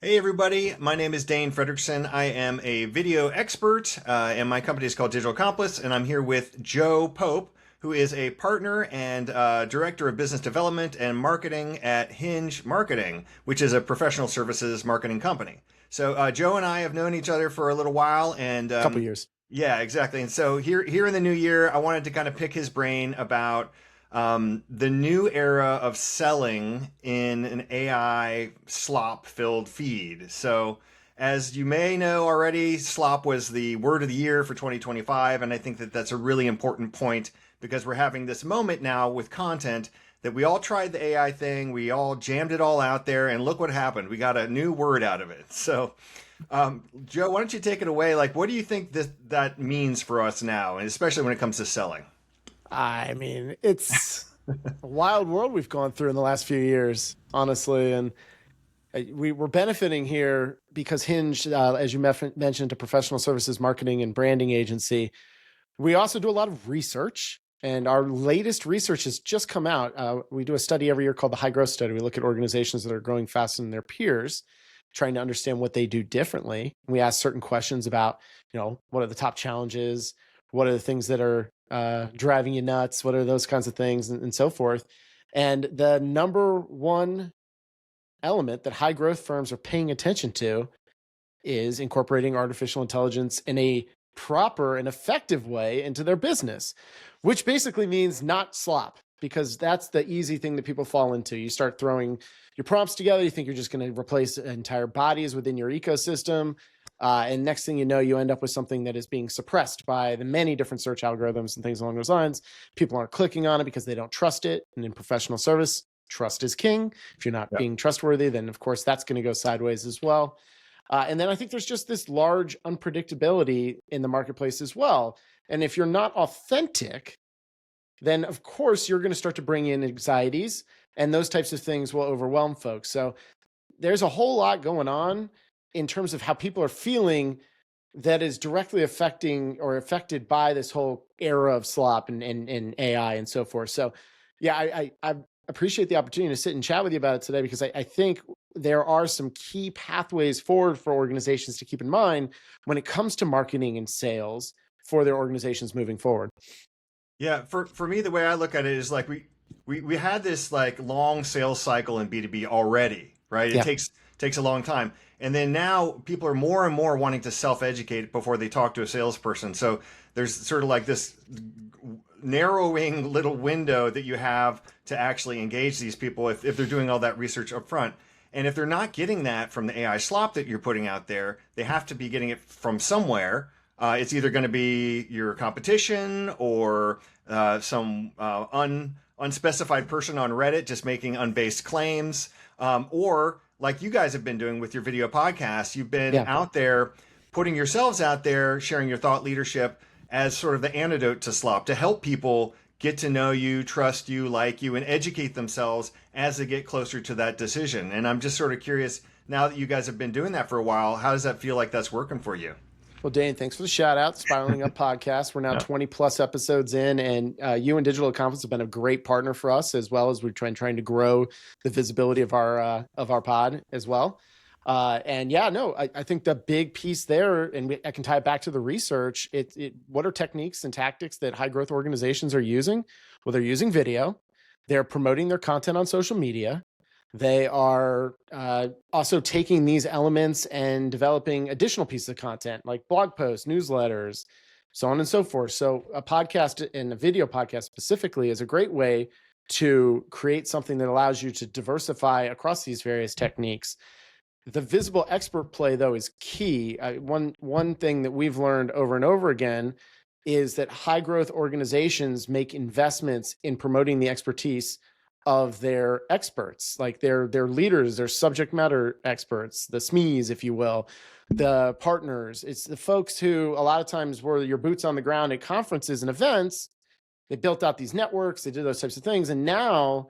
Hey everybody, my name is Dane Fredrickson. I am a video expert, and my company is called Digital Accomplice, and I'm here with Joe Pope, who is a partner and director of business development and marketing at Hinge Marketing, which is a professional services marketing company. So Joe and I have known each other for a little while, and Couple years. yeah, exactly. And so here in the new year, I wanted to kind of pick his brain about the new era of selling in an AI slop-filled feed. So, as you may know already, slop was the word of the year for 2025, and I think that that's a really important point because we're having this moment now with content that we all tried the AI thing, we all jammed it all out there, and look what happened. We got a new word out of it. So, Joe, why don't you take it away? Like, what do you think that means for us now, and especially when it comes to selling? I mean, it's a wild world we've gone through in the last few years, honestly. And we're benefiting here because Hinge, as you mentioned, a professional services marketing and branding agency. We also do a lot of research. And our latest research has just come out. We do a study every year called the High Growth Study. We look at organizations that are growing faster than their peers, trying to understand what they do differently. We ask certain questions about, what are the top challenges? What are the things that are driving you nuts? What are those kinds of things and so forth? And the number one element that high growth firms are paying attention to is incorporating artificial intelligence in a proper and effective way into their business, which basically means not slop, because that's the easy thing that people fall into. You start throwing your prompts together, you think you're just going to replace entire bodies within your ecosystem. And next thing you know, you end up with something that is being suppressed by the many different search algorithms and things along those lines. People aren't clicking on it because they don't trust it. And in professional service, trust is king. If you're not being trustworthy, then of course that's going to go sideways as well. And then I think there's just this large unpredictability in the marketplace as well. And if you're not authentic, then of course you're going to start to bring in anxieties, and those types of things will overwhelm folks. So there's a whole lot going on in terms of how people are feeling that is directly affecting or affected by this whole era of slop and AI and so forth. So yeah, I appreciate the opportunity to sit and chat with you about it today, because I think there are some key pathways forward for organizations to keep in mind when it comes to marketing and sales for their organizations moving forward. Yeah, for me, the way I look at it is like we had this like long sales cycle in B2B already, right? It Yeah. takes a long time. And then now people are more and more wanting to self-educate before they talk to a salesperson. So there's sort of like this narrowing little window that you have to actually engage these people if they're doing all that research up front. And if they're not getting that from the AI slop that you're putting out there, they have to be getting it from somewhere. It's either going to be your competition or some unspecified person on Reddit just making unbased claims, or like you guys have been doing with your video podcast, you've been Yeah. out there putting yourselves out there, sharing your thought leadership as sort of the antidote to slop to help people get to know you, trust you, like you, and educate themselves as they get closer to that decision. And I'm just sort of curious, now that you guys have been doing that for a while, how does that feel like that's working for you? Well, Dane, thanks for the shout out. Spiraling Up podcast. We're now 20 plus episodes in, and you and Digital Accomplice have been a great partner for us, as well as we're trying to grow the visibility of our pod as well. And yeah, no, I think the big piece there, and I can tie it back to the research. What are techniques and tactics that high growth organizations are using? Well, they're using video. They're promoting their content on social media. They are also taking these elements and developing additional pieces of content like blog posts, newsletters, so on and so forth. So a podcast, and a video podcast specifically, is a great way to create something that allows you to diversify across these various techniques. The visible expert play, though, is key. One thing that we've learned over and over again is that high growth organizations make investments in promoting the expertise of their experts, like their leaders, their subject matter experts, the SMEs, if you will, the partners. It's the folks who a lot of times were your boots on the ground at conferences and events. They built out these networks, they did those types of things. And now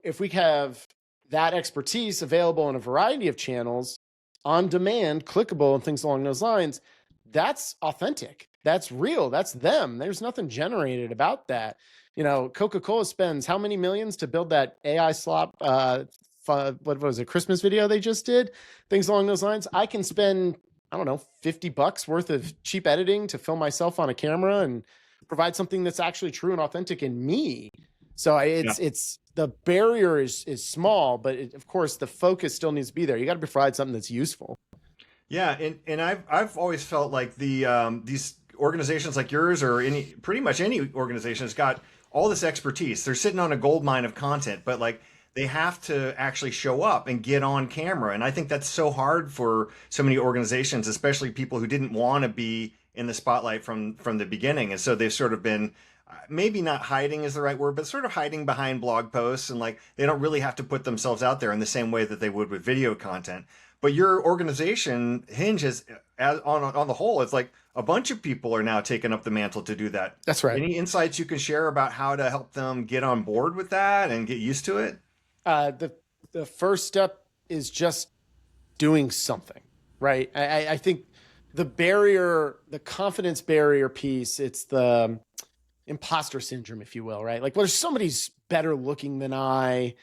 if we have that expertise available in a variety of channels, on demand, clickable, and things along those lines, that's authentic. That's real. That's them. There's nothing generated about that. Coca-Cola spends how many millions to build that AI slop what was it, Christmas video they just did, things along those lines. I can spend, I don't know, $50 worth of cheap editing to film myself on a camera and provide something that's actually true and authentic in me. So it's the barrier is small, but of course the focus still needs to be there. You got to provide something that's useful. Yeah, and I've always felt like these organizations like yours or pretty much any organization has got all this expertise. They're sitting on a gold mine of content, but like they have to actually show up and get on camera. And I think that's so hard for so many organizations, especially people who didn't want to be in the spotlight from the beginning. And so they've sort of been maybe not hiding is the right word, but sort of hiding behind blog posts, and like they don't really have to put themselves out there in the same way that they would with video content. But your organization, Hinge, is on the whole, it's like a bunch of people are now taking up the mantle to do that. That's right. Any insights you can share about how to help them get on board with that and get used to it? The first step is just doing something, right? I think the barrier, the confidence barrier piece, it's the imposter syndrome, if you will, right? Like, well, somebody's better looking than I,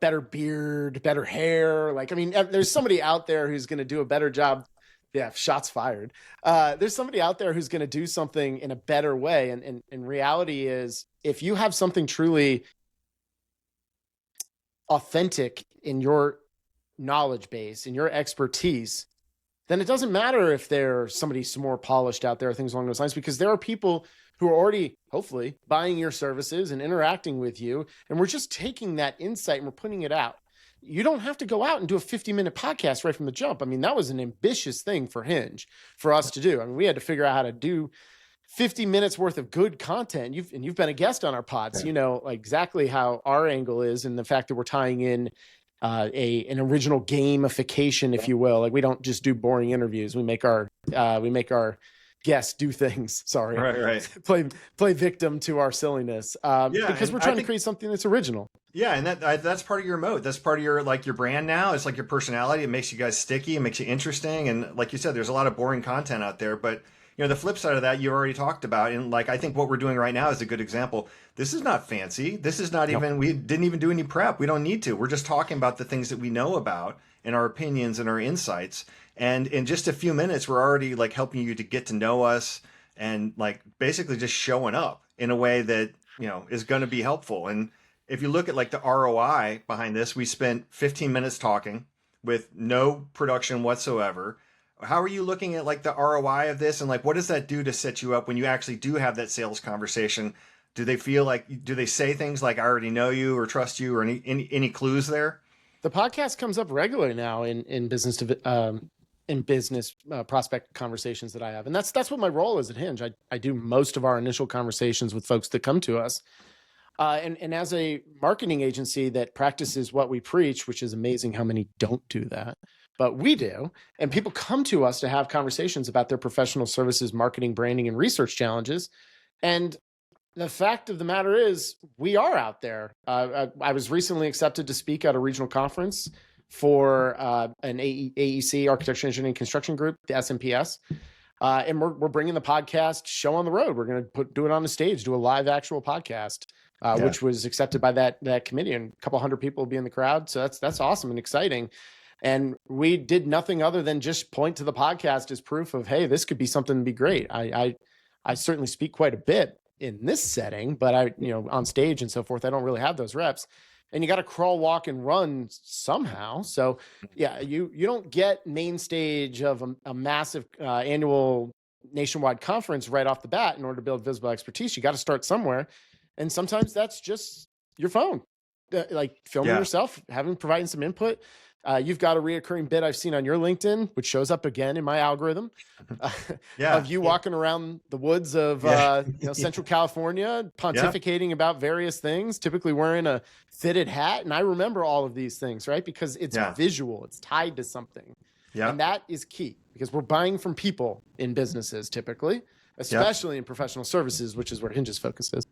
better beard, better hair. Like, I mean, there's somebody out there who's going to do a better job. Yeah, shots fired. There's somebody out there who's going to do something in a better way. And reality is, if you have something truly authentic in your knowledge base, in your expertise, then it doesn't matter if there's somebody some more polished out there, things along those lines, because there are people who are already, hopefully, buying your services and interacting with you. And we're just taking that insight and we're putting it out. You don't have to go out and do a 50-minute podcast right from the jump. I mean, that was an ambitious thing for Hinge for us to do. I mean, we had to figure out how to do 50 minutes worth of good content. You've been a guest on our pods, like exactly how our angle is, and the fact that we're tying in an original gamification, if you will. Like, we don't just do boring interviews. We make our guests do things. Sorry, right. play victim to our silliness. Because we're trying to create something that's original. Yeah, and that's part of your mode. That's part of your brand now. It's like your personality. It makes you guys sticky. It makes you interesting. And like you said, there's a lot of boring content out there, but the flip side of that you already talked about. And like, I think what we're doing right now is a good example. This is not fancy. This is not even, we didn't even do any prep. We don't need to. We're just talking about the things that we know about and our opinions and our insights. And in just a few minutes, we're already like helping you to get to know us and like basically just showing up in a way that, is going to be helpful. And if you look at like the ROI behind this, we spent 15 minutes talking with no production whatsoever. How are you looking at like the ROI of this, and like what does that do to set you up when you actually do have that sales conversation? Do they say things like, I already know you or trust you, or any clues there? The podcast comes up regularly now in business prospect conversations that I have. And that's what my role is at Hinge. I do most of our initial conversations with folks that come to us. And as a marketing agency that practices what we preach, which is amazing how many don't do that, but we do. And people come to us to have conversations about their professional services, marketing, branding, and research challenges. And the fact of the matter is, we are out there. I was recently accepted to speak at a regional conference for an AEC, Architecture, Engineering, Construction Group, the SMPS. And we're bringing the podcast show on the road. We're going to do it on the stage, do a live actual podcast, which was accepted by that committee, and a couple hundred people will be in the crowd. So that's awesome and exciting. And we did nothing other than just point to the podcast as proof of, hey, this could be something to be great. I certainly speak quite a bit in this setting, but on stage and so forth, I don't really have those reps. And you got to crawl, walk, and run somehow. So yeah, you don't get main stage of a massive annual nationwide conference right off the bat in order to build visible expertise. You got to start somewhere. And sometimes that's just your phone, like filming yourself, providing some input. You've got a reoccurring bit I've seen on your LinkedIn, which shows up again in my algorithm, of you walking around the woods of Central California, pontificating about various things, typically wearing a fitted hat. And I remember all of these things, right? Because it's visual, it's tied to something. Yeah. And that is key, because we're buying from people in businesses typically, especially in professional services, which is where Hinge's focus is.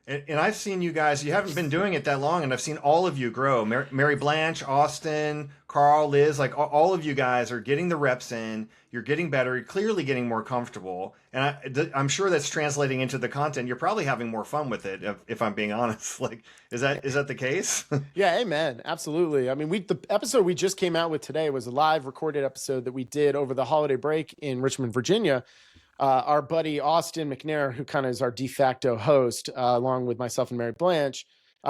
And I've seen you guys, you haven't been doing it that long, and I've seen all of you grow. Mary Blanche, Austin, Carl, Liz, like all of you guys are getting the reps in. You're getting better, you're clearly getting more comfortable. And I'm sure that's translating into the content. You're probably having more fun with it, if I'm being honest. Like, is that the case? Yeah, amen. Absolutely. I mean, the episode we just came out with today was a live recorded episode that we did over the holiday break in Richmond, Virginia. Our buddy Austin McNair, who kind of is our de facto host, along with myself and Mary Blanche,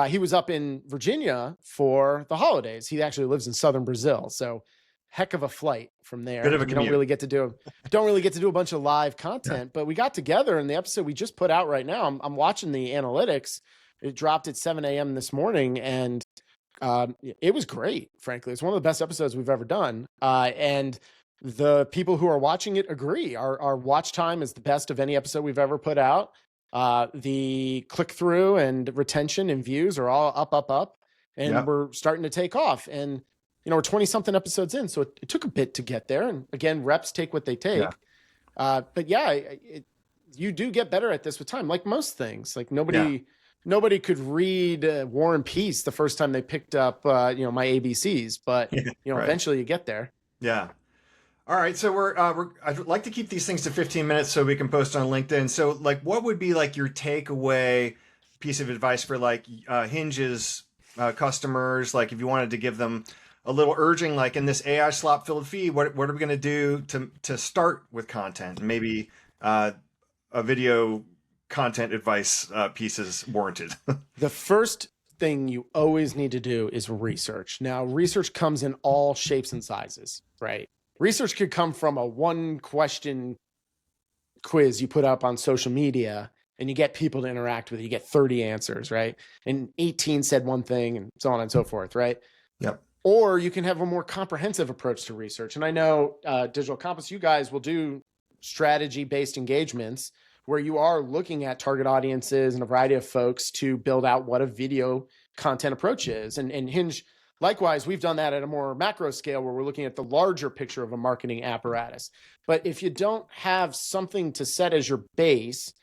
he was up in Virginia for the holidays. He actually lives in southern Brazil, so heck of a flight from there. Bit of a commute. Don't really get to do a bunch of live content, but we got together in the episode we just put out right now. I'm watching the analytics. It dropped at 7 a.m. this morning, and it was great. Frankly, it's one of the best episodes we've ever done, and the people who are watching it agree. Our watch time is the best of any episode we've ever put out. The click through and retention and views are all up, and we're starting to take off. And we're 20 something episodes in, so it took a bit to get there. And again, reps take what they take. But yeah, you do get better at this with time, like most things. Like nobody could read War and Peace the first time they picked up my ABCs, but eventually you get there. Yeah. All right, so I'd like to keep these things to 15 minutes so we can post on LinkedIn. So, like, what would be like your takeaway piece of advice for like Hinge's customers? Like, if you wanted to give them a little urging, like in this AI slop-filled feed, what are we going to do to start with content? Maybe a video content advice piece is warranted. The first thing you always need to do is research. Now, research comes in all shapes and sizes, right? Research could come from a one question quiz you put up on social media and you get people to interact with it. You get 30 answers, right? And 18 said one thing and so on and so forth, right? Yep. Or you can have a more comprehensive approach to research. And I know Digital Compass, you guys will do strategy-based engagements where you are looking at target audiences and a variety of folks to build out what a video content approach is. And Hinge, likewise, we've done that at a more macro scale where we're looking at the larger picture of a marketing apparatus. But if you don't have something to set as your base,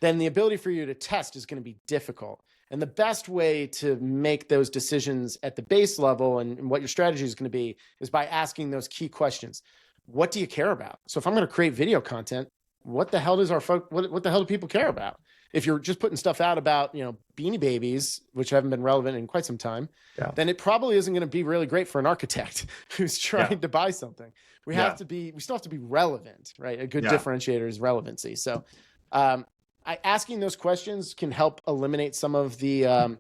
then the ability for you to test is going to be difficult. And the best way to make those decisions at the base level and what your strategy is going to be is by asking those key questions. What do you care about? So if I'm going to create video content, what the hell does what the hell do people care about? If you're just putting stuff out about, Beanie Babies, which haven't been relevant in quite some time, then it probably isn't going to be really great for an architect who's trying to buy something. We still have to be relevant, right? A good differentiator is relevancy. So, asking those questions can help eliminate some of the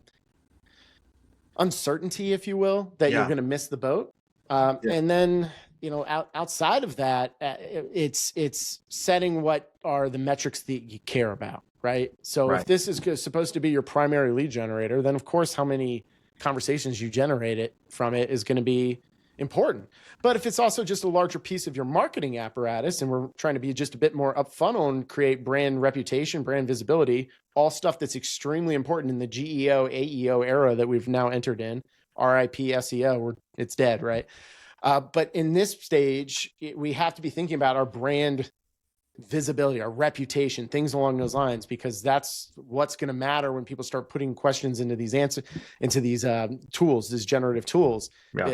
uncertainty, if you will, that you're going to miss the boat. And then, outside of that, it's setting what are the metrics that you care about. Right. So if this is supposed to be your primary lead generator, then of course, how many conversations you generate from it is going to be important. But if it's also just a larger piece of your marketing apparatus and we're trying to be just a bit more upfunnel and create brand reputation, brand visibility, all stuff that's extremely important in the GEO, AEO era that we've now entered in, RIP SEO, it's dead, right? But in this stage, we have to be thinking about our brand visibility, our reputation, things along those lines, because that's what's going to matter when people start putting questions into these tools, these generative tools,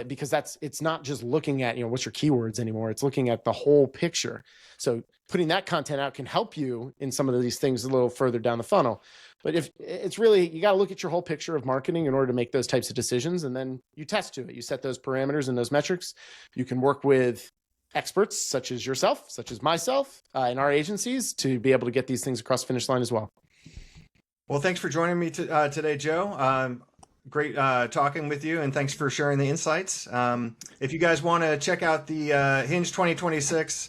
because it's not just looking at, what's your keywords anymore. It's looking at the whole picture. So putting that content out can help you in some of these things a little further down the funnel. But if it's really, you got to look at your whole picture of marketing in order to make those types of decisions. And then you test to it. You set those parameters and those metrics. You can work with experts such as yourself, such as myself, in our agencies to be able to get these things across the finish line as well. Well, thanks for joining me today, Joe. Great talking with you, and thanks for sharing the insights. If you guys want to check out the Hinge 2026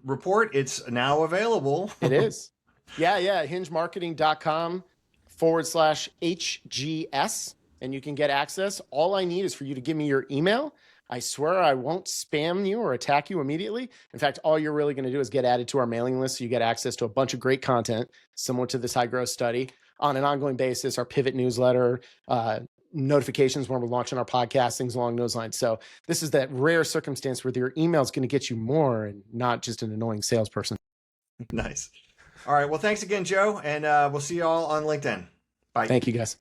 report, it's now available. It is. Yeah. hingemarketing.com/HGS, and you can get access. All I need is for you to give me your email. I swear I won't spam you or attack you immediately. In fact, all you're really going to do is get added to our mailing list. So you get access to a bunch of great content similar to this high growth study on an ongoing basis, our pivot newsletter, notifications when we're launching our podcast, things along those lines. So this is that rare circumstance where your email is going to get you more and not just an annoying salesperson. Nice. All right. Well, thanks again, Joe. And we'll see you all on LinkedIn. Bye. Thank you, guys.